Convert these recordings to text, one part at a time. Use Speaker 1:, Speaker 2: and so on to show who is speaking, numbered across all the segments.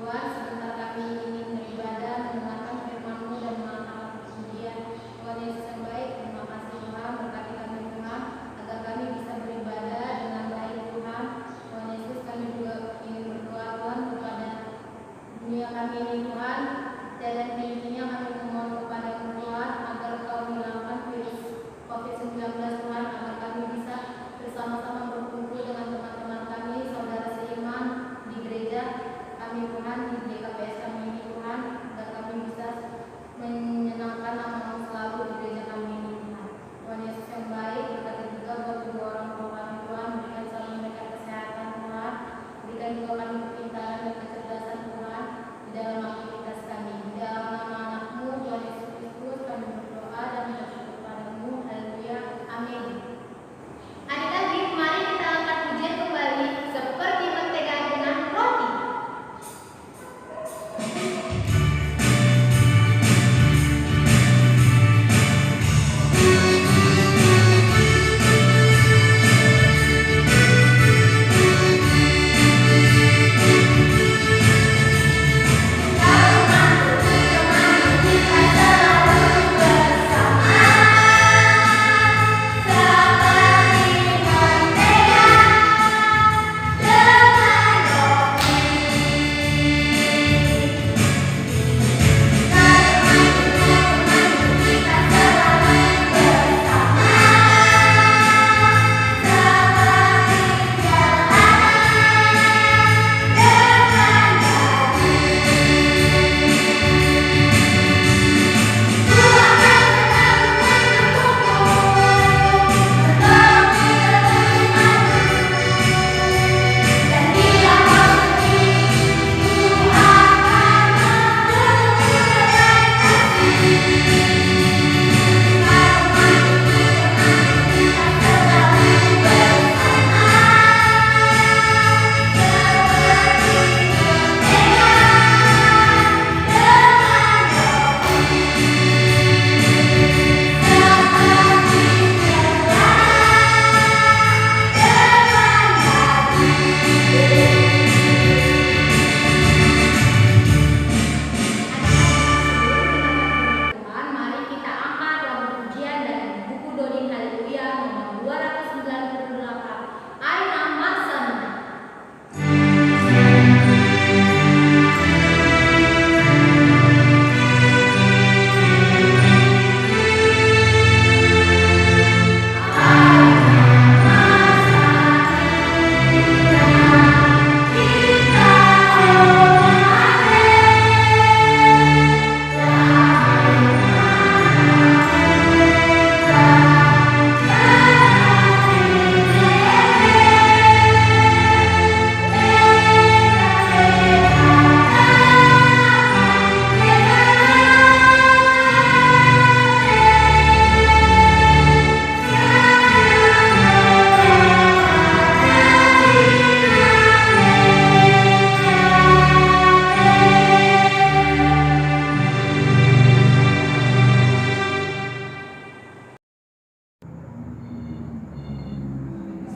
Speaker 1: Tuhan, sebentar kami ingin beribadah, mendengarkan firman-Mu dan mengamalkan pujian. Tuhan Yesus yang baik, terima kasih Tuhan, berkati kami Tuhan, agar kami bisa beribadah dengan baik Tuhan. Tuhan Yesus, kami juga ingin berdoa Tuhan kepada dunia kami ini Tuhan, dan intinya kami memohon kepada Tuhan agar Kau hilangkan virus COVID-19 Tuhan, agar kami bisa bersama-sama berkumpul dengan teman-teman kami, saudara seiman di gereja kami Tuhan, di GKPS kami ini Tuhan, agar kami bisa menyenangkan nama-Mu selalu di gereja kami ini Tuhan. Tuhan Yesus yang baik, berkati juga buat kedua orang tua kami Tuhan, berikan selalu mereka kesehatan Tuhan, berikan juga kami kepintaran dan kecerdasan Tuhan di dalam aktivitas kami. Di dalam nama anak-Mu Tuhan Yesus Kristus kami berdoa dan bersyukur kepada-Mu. Haleluya. Amin. Adik-adik, mari kita angkat pujian kembali seperti mentega dengan roti.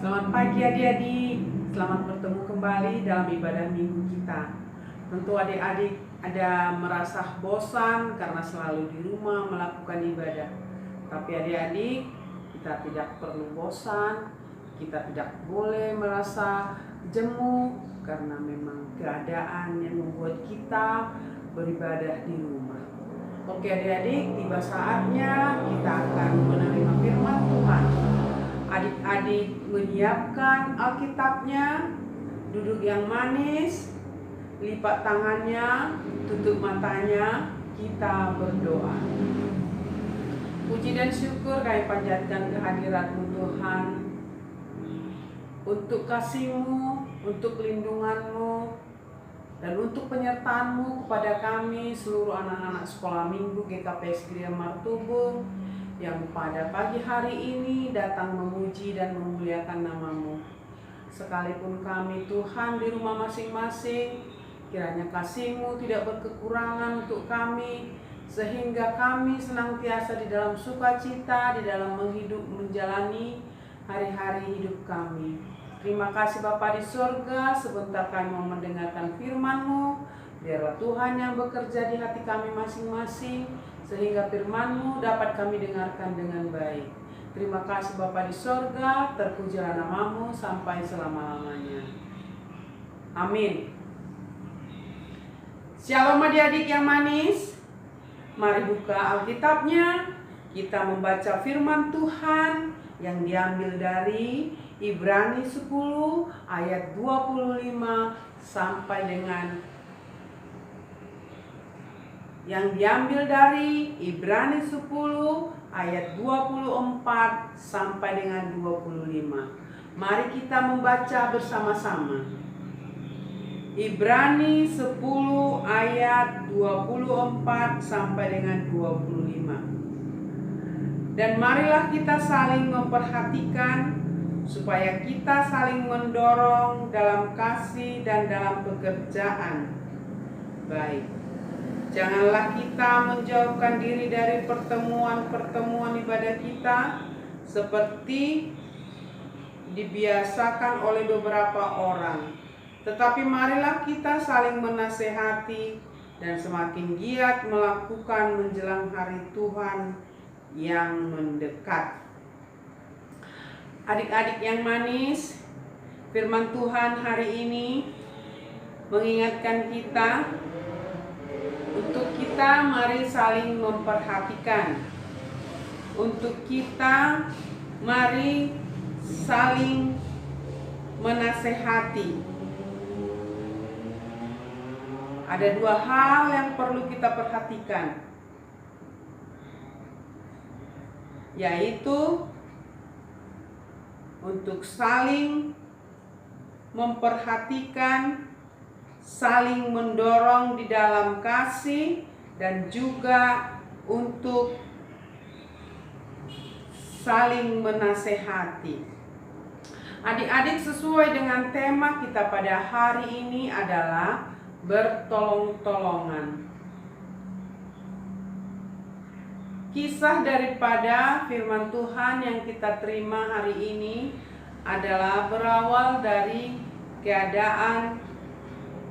Speaker 2: Selamat pagi adik-adik, selamat bertemu kembali dalam ibadah minggu kita. Tentu adik-adik ada merasa bosan karena selalu di rumah melakukan ibadah. Tapi adik-adik, kita tidak perlu bosan, kita tidak boleh merasa jemu karena memang keadaan yang membuat kita beribadah di rumah. Oke adik-adik, tiba saatnya kita akan menerima firman Tuhan. Adik-adik menyiapkan Alkitabnya, duduk yang manis, lipat tangannya, tutup matanya, kita berdoa. Puji dan syukur kami panjatkan kehadirat-Mu Tuhan, untuk kasih-Mu, untuk lindungan-Mu, dan untuk penyertaan-Mu kepada kami seluruh anak-anak sekolah minggu GKPS Gereja Martubung yang pada pagi hari ini datang memuji dan memuliakan nama-Mu. Sekalipun kami Tuhan di rumah masing-masing, kiranya kasih-Mu tidak berkekurangan untuk kami, sehingga kami senantiasa di dalam sukacita, di dalam menjalani hari-hari hidup kami. Terima kasih Bapa di surga, sebentar kami mau mendengarkan firman-Mu, biar biarlah Tuhan yang bekerja di hati kami masing-masing, sehingga firman-Mu dapat kami dengarkan dengan baik. Terima kasih Bapa di sorga, terpujilah nama-Mu sampai selama-lamanya. Amin. Shalom adik-adik yang manis. Mari buka Alkitabnya. Kita membaca firman Tuhan yang diambil dari Ibrani 10 ayat 25 sampai dengan yang diambil dari Ibrani 10 ayat 24 sampai dengan 25. Mari kita membaca bersama-sama. Ibrani 10 ayat 24 sampai dengan 25. Dan marilah kita saling memperhatikan supaya kita saling mendorong dalam kasih dan dalam pekerjaan baik. Janganlah kita menjauhkan diri dari pertemuan-pertemuan ibadah kita seperti dibiasakan oleh beberapa orang. Tetapi marilah kita saling menasehati dan semakin giat melakukan menjelang hari Tuhan yang mendekat. Adik-adik yang manis, firman Tuhan hari ini mengingatkan kita untuk kita mari saling memperhatikan. Untuk kita mari saling menasehati. Ada dua hal yang perlu kita perhatikan, yaitu untuk saling memperhatikan, saling mendorong di dalam kasih, dan juga untuk saling menasehati. Adik-adik, sesuai dengan tema kita pada hari ini adalah bertolong-tolongan. Kisah daripada firman Tuhan yang kita terima hari ini adalah berawal dari keadaan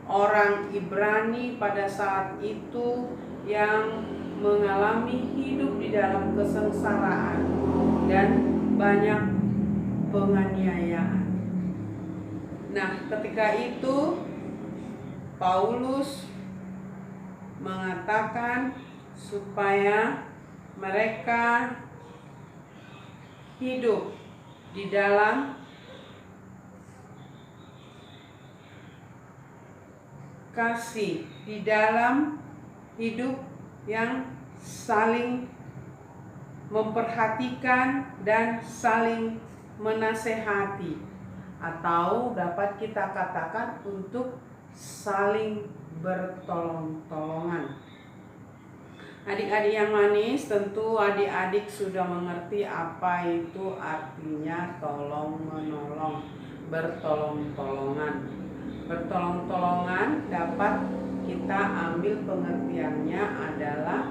Speaker 2: orang Ibrani pada saat itu yang mengalami hidup di dalam kesengsaraan dan banyak penganiayaan. Nah, ketika itu Paulus mengatakan supaya mereka hidup di dalam kasih, di dalam hidup yang saling memperhatikan dan saling menasehati, atau dapat kita katakan untuk saling bertolong-tolongan. Adik-adik yang manis, tentu adik-adik sudah mengerti apa itu artinya tolong-menolong, bertolong-tolongan. Bertolong-tolongan dapat kita ambil pengertiannya adalah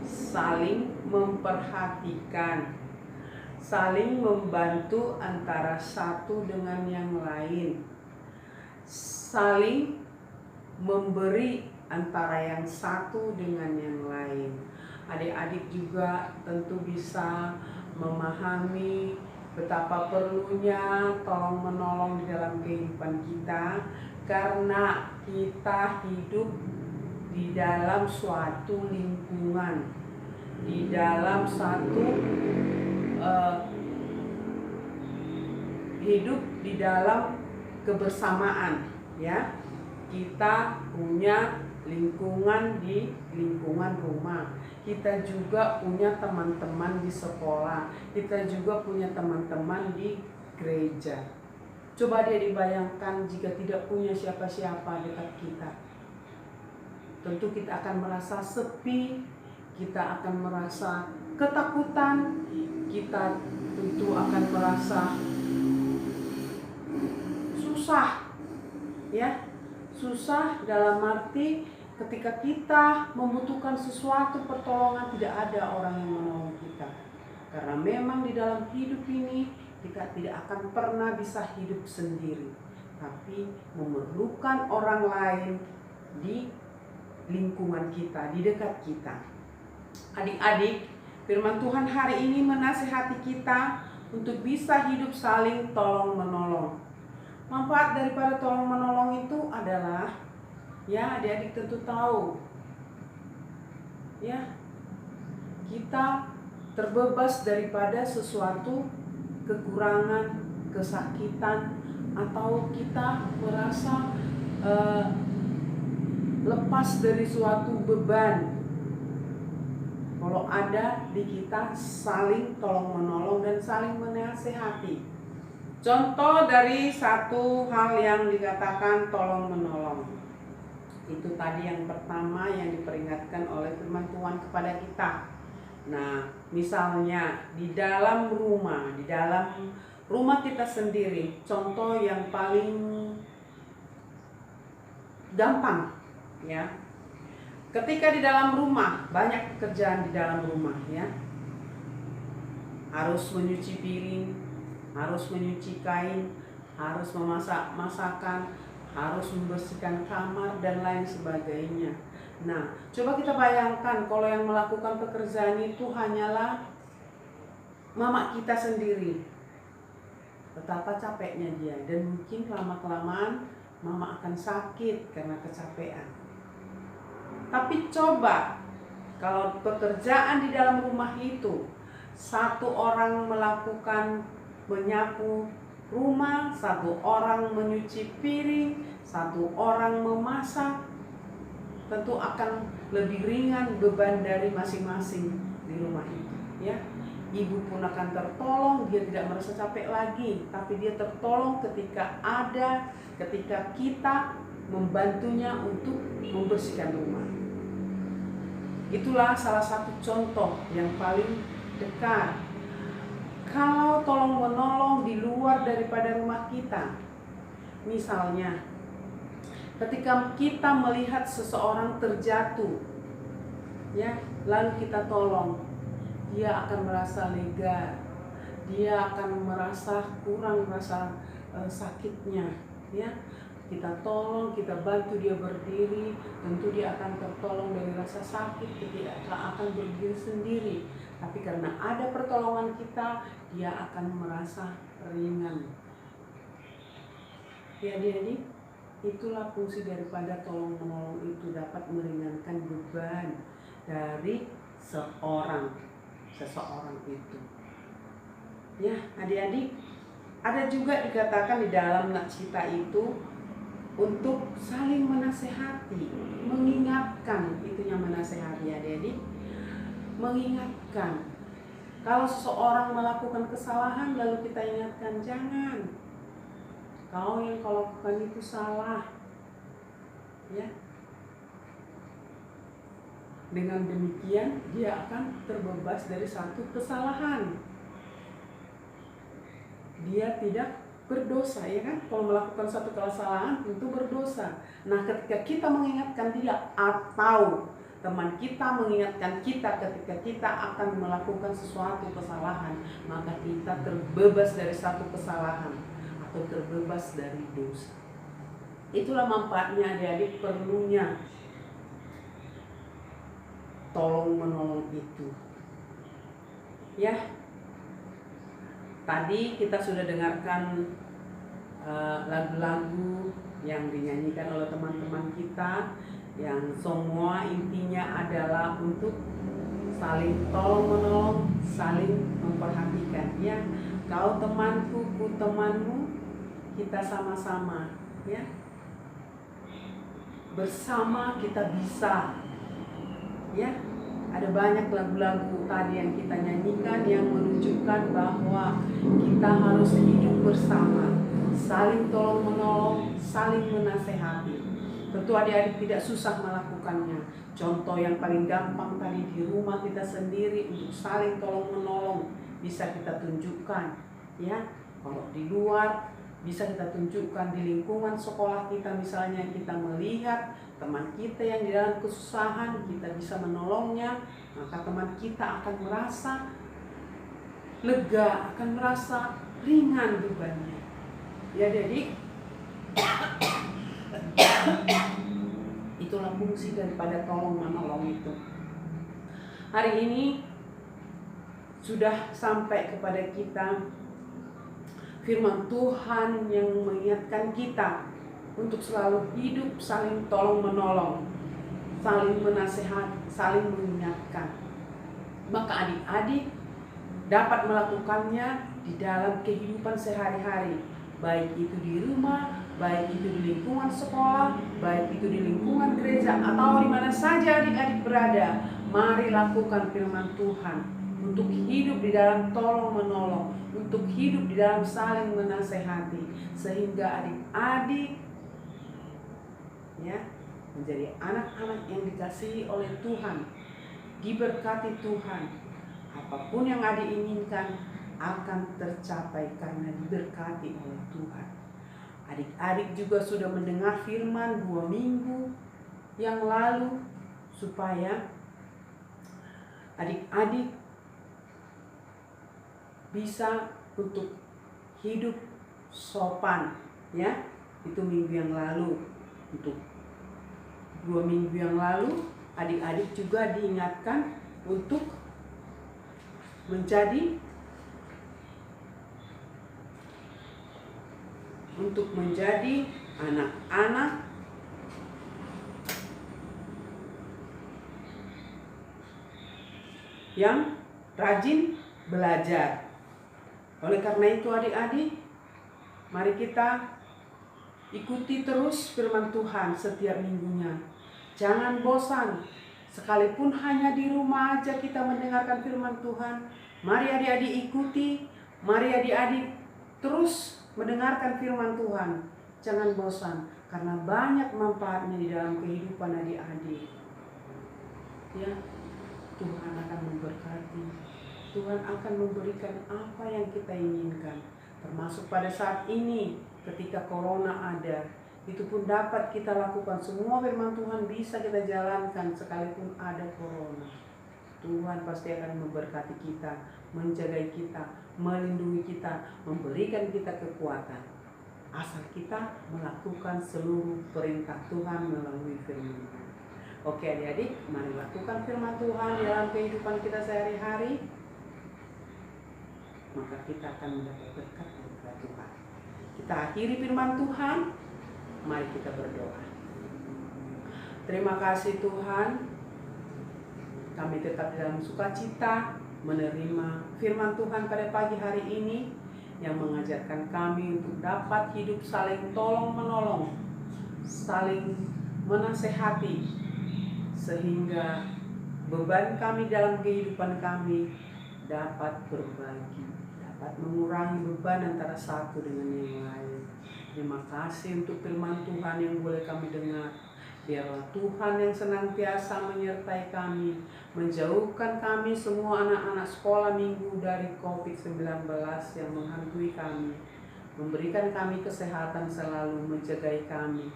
Speaker 2: saling memperhatikan, saling membantu antara satu dengan yang lain, saling memberi antara yang satu dengan yang lain. Adik-adik juga tentu bisa memahami betapa perlunya tolong menolong di dalam kehidupan kita, karena kita hidup di dalam suatu lingkungan, di dalam satu hidup di dalam kebersamaan, ya. Kita punya lingkungan di lingkungan rumah, kita juga punya teman-teman di sekolah, kita juga punya teman-teman di gereja. Coba dia dibayangkan jika tidak punya siapa-siapa dekat kita. Tentu kita akan merasa sepi, kita akan merasa ketakutan, kita tentu akan merasa susah, ya. Susah dalam arti ketika kita membutuhkan sesuatu pertolongan, tidak ada orang yang menolong kita. Karena memang di dalam hidup ini kita tidak akan pernah bisa hidup sendiri, tapi memerlukan orang lain di lingkungan kita, di dekat kita. Adik-adik, firman Tuhan hari ini menasihati kita untuk bisa hidup saling tolong-menolong. Manfaat daripada tolong-menolong itu adalah, ya adik-adik tentu tahu, ya kita terbebas daripada sesuatu kekurangan, kesakitan, atau kita merasa lepas dari suatu beban. Kalau ada di kita saling tolong-menolong dan saling menasehati. Contoh dari satu hal yang dikatakan tolong-menolong, itu tadi yang pertama yang diperingatkan oleh firman Tuhan kepada kita. Nah, misalnya di dalam rumah kita sendiri, contoh yang paling gampang, ya. Ketika di dalam rumah, banyak pekerjaan di dalam rumah, ya. Harus menyuci piring, harus menyuci kain, harus memasak masakan, harus membersihkan kamar dan lain sebagainya. Nah, coba kita bayangkan kalau yang melakukan pekerjaan itu hanyalah mama kita sendiri. Betapa capeknya dia, dan mungkin lama-kelamaan mama akan sakit karena kecapean. Tapi coba kalau pekerjaan di dalam rumah itu satu orang melakukan menyapu rumah, satu orang menyuci piring, satu orang memasak, tentu akan lebih ringan beban dari masing-masing di rumah itu, ya. Ibu pun akan tertolong, dia tidak merasa capek lagi, tapi dia tertolong ketika kita membantunya untuk membersihkan rumah. Itulah salah satu contoh yang paling dekat. Kalau tolong menolong di luar daripada rumah kita, misalnya ketika kita melihat seseorang terjatuh, ya, lalu kita tolong, dia akan merasa lega, dia akan merasa kurang rasa sakitnya, ya. Kita tolong, kita bantu dia berdiri, tentu dia akan tertolong dari rasa sakit ketika akan berdiri sendiri. Tapi karena ada pertolongan kita, dia akan merasa ringan. Ya adik-adik, itulah fungsi daripada tolong menolong itu, dapat meringankan beban dari seseorang itu. Ya adik-adik, ada juga dikatakan di dalam Nacita itu untuk saling menasehati, mengingatkan, itunya menasehati adik-adik, mengingatkan. Kalau seseorang melakukan kesalahan lalu kita ingatkan, jangan, kau yang kau lakukan itu salah, ya. Dengan demikian dia akan terbebas dari satu kesalahan. Dia tidak berdosa, ya kan? Kalau melakukan satu kesalahan tentu berdosa. Nah, ketika kita mengingatkan dia atau teman kita mengingatkan kita ketika kita akan melakukan sesuatu kesalahan, maka kita terbebas dari satu kesalahan atau terbebas dari dosa. Itulah manfaatnya adik-adik, perlunya tolong menolong itu. Ya. Tadi kita sudah dengarkan lagu-lagu yang dinyanyikan oleh teman-teman kita, yang semua intinya adalah untuk saling tolong-menolong, saling memperhatikan. Ya, kau temanku, ku temanmu, kita sama-sama, ya. Bersama kita bisa, ya. Ada banyak lagu-lagu tadi yang kita nyanyikan yang menunjukkan bahwa kita harus hidup bersama, saling tolong-menolong, saling menasehati. Tentu adik-adik tidak susah melakukannya. Contoh yang paling gampang tadi di rumah kita sendiri untuk saling tolong-menolong bisa kita tunjukkan, ya. Kalau di luar bisa kita tunjukkan di lingkungan sekolah kita, misalnya kita melihat teman kita yang di dalam kesusahan, kita bisa menolongnya, maka teman kita akan merasa lega, akan merasa ringan bebannya. Ya, jadi Itulah fungsi daripada tolong menolong itu. Hari ini sudah sampai kepada kita firman Tuhan yang mengingatkan kita untuk selalu hidup saling tolong menolong, saling menasehat, saling mengingatkan. Maka adik-adik dapat melakukannya di dalam kehidupan sehari-hari, baik itu di rumah, baik itu di lingkungan sekolah, baik itu di lingkungan gereja, atau di mana saja adik-adik berada. Mari lakukan firman Tuhan untuk hidup di dalam tolong menolong, untuk hidup di dalam saling menasehati, sehingga adik-adik ya menjadi anak-anak yang dikasihi oleh Tuhan, diberkati Tuhan. Apapun yang adik inginkan akan tercapai karena diberkati oleh Tuhan. Adik-adik juga sudah mendengar firman 2 minggu yang lalu, supaya adik-adik bisa untuk hidup sopan, ya. Itu minggu yang lalu. Untuk 2 minggu yang lalu adik-adik juga diingatkan untuk menjadi anak-anak yang rajin belajar. Oleh karena itu adik-adik, mari kita ikuti terus firman Tuhan setiap minggunya. Jangan bosan. Sekalipun hanya di rumah aja kita mendengarkan firman Tuhan, mari adik-adik ikuti, mari adik-adik terus mendengarkan firman Tuhan. Jangan bosan, karena banyak manfaatnya di dalam kehidupan adik-adik. Ya, Tuhan akan memberkati. Tuhan akan memberikan apa yang kita inginkan. Termasuk pada saat ini ketika corona ada, itu pun dapat kita lakukan. Semua firman Tuhan bisa kita jalankan sekalipun ada corona. Tuhan pasti akan memberkati kita, menjaga kita, melindungi kita, memberikan kita kekuatan. Asal kita melakukan seluruh perintah Tuhan melalui firman Tuhan. Oke adik-adik, mari lakukan firman Tuhan dalam kehidupan kita sehari-hari. Maka kita akan mendapat berkat dari Tuhan. Kita akhiri firman Tuhan. Mari kita berdoa. Terima kasih Tuhan, kami tetap dalam sukacita menerima firman Tuhan pada pagi hari ini yang mengajarkan kami untuk dapat hidup saling tolong menolong, saling menasehati, sehingga beban kami dalam kehidupan kami dapat berbagi, dapat mengurangi beban antara satu dengan yang lain. Terima kasih untuk firman Tuhan yang boleh kami dengar. Biarlah Tuhan yang senantiasa menyertai kami, menjauhkan kami semua anak-anak sekolah minggu dari COVID-19 yang menghantui kami, memberikan kami kesehatan selalu, menjagai kami.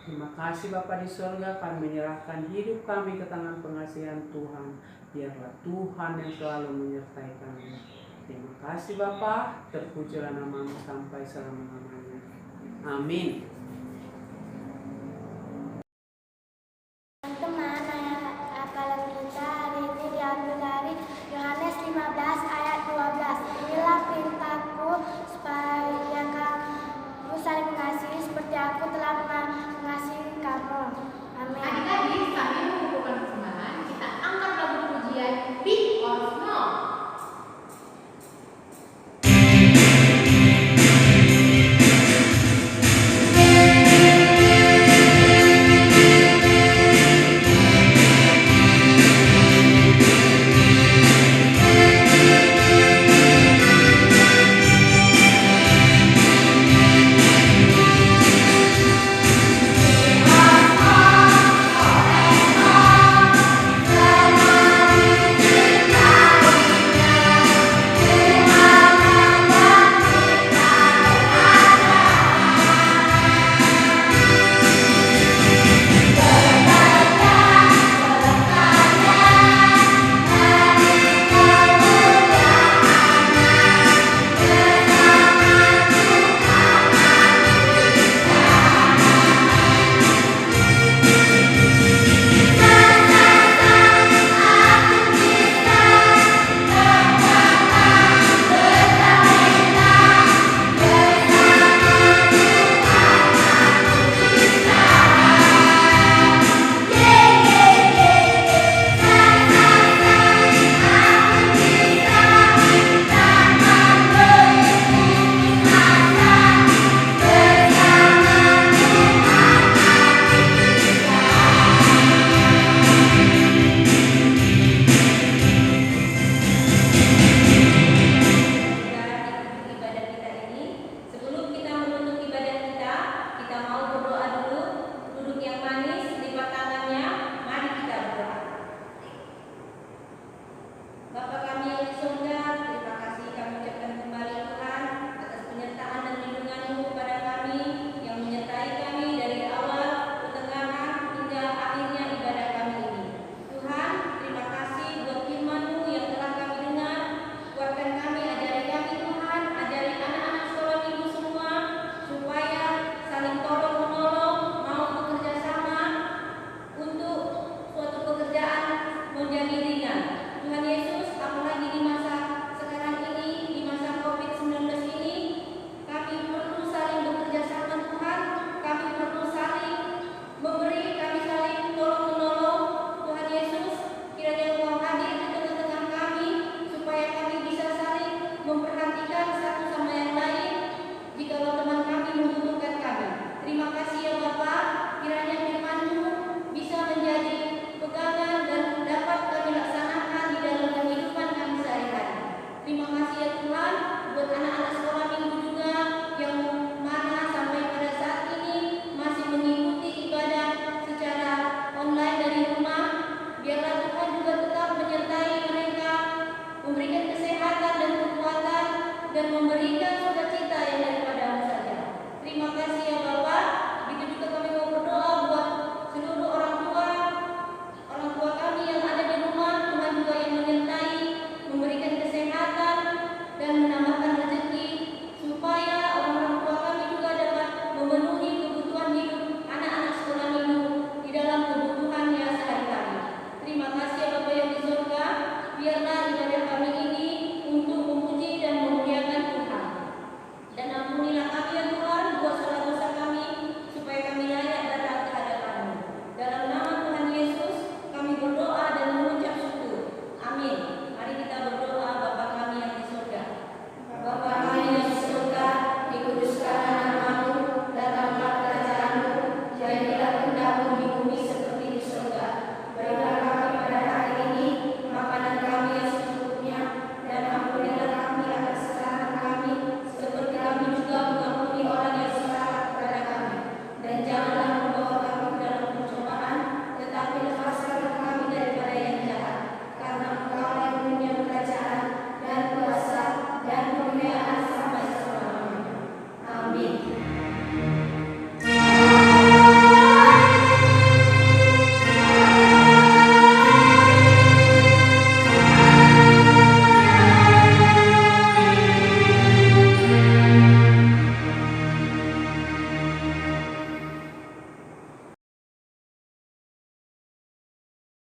Speaker 2: Terima kasih Bapa di surga, kami menyerahkan hidup kami ke tangan pengasihan Tuhan. Biarlah Tuhan yang selalu menyertai kami. Terima kasih Bapa, terpujilah nama-Mu sampai selama-lamanya. Amin.